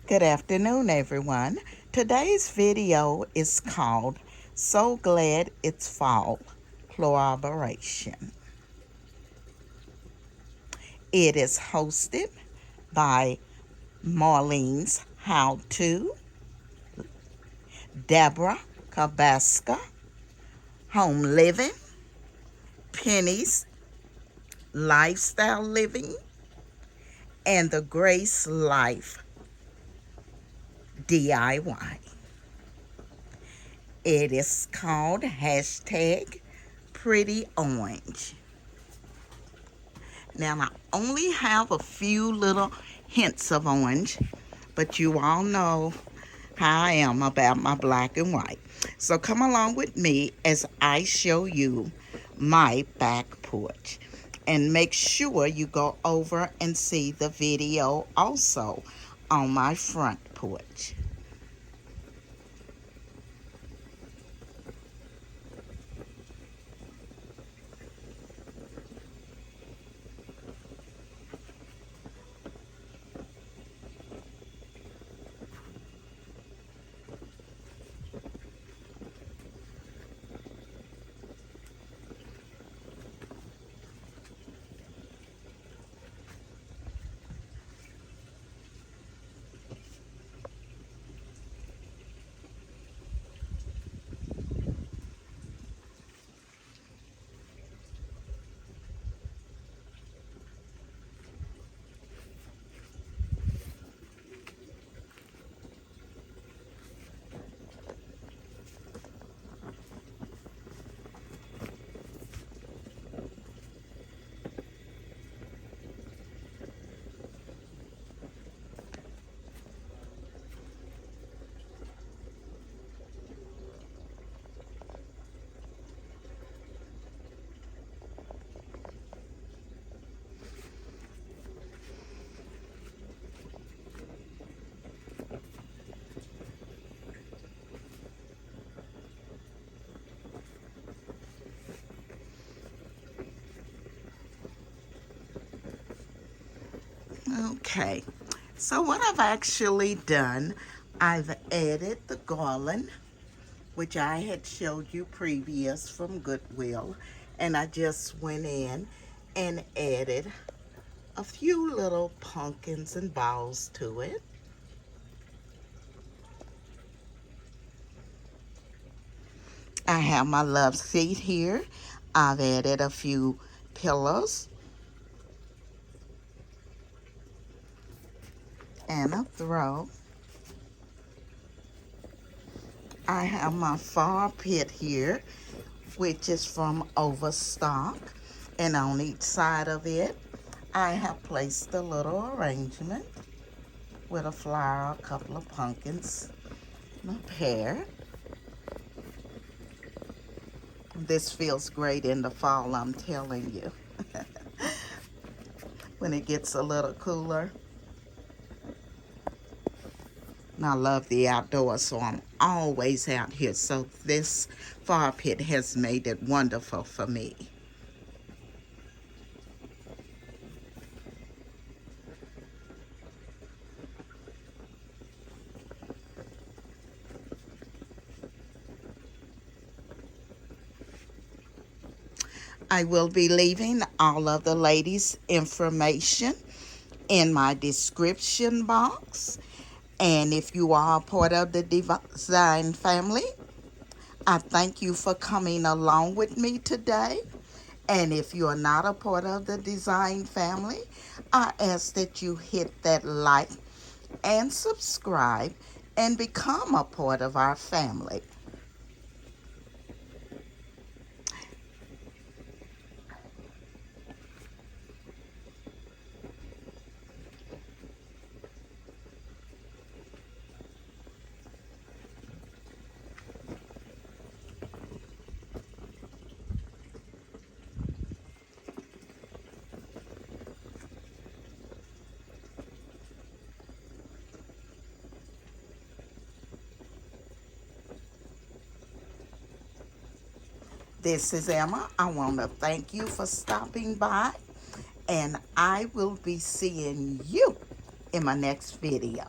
Good afternoon, everyone. Today's video is called So Glad It's Fall Collaboration. It is hosted by Marlene's How To, Deborah Kabaska, Home Living, Penny's Lifestyle Living, and the Grace Life DIY. It is called hashtag Pretty Orange. Now, I only have a few little hints of orange, but you all know how I am about my black and white. So come along with me as I show you my back porch. And make sure you go over and see the video also on my front porch. Okay, so what I've actually done, I've added the garland, which I had showed you previous from Goodwill, and I just went in and added a few little pumpkins and balls to it. I have my love seat here. I've added a few pillows and a throw. I have my fire pit here, which is from Overstock, and on each side of it I have placed a little arrangement with a flower, a couple of pumpkins, and a pear. This feels great in the fall, I'm telling you. When it gets a little cooler. And I love the outdoors, so I'm always out here. So this fire pit has made it wonderful for me. I will be leaving all of the ladies' information in my description box. And if you are part of the design family, I thank you for coming along with me today. And if you are not a part of the design family, I ask that you hit that like and subscribe and become a part of our family. This is Emma. I want to thank you for stopping by, and I will be seeing you in my next video.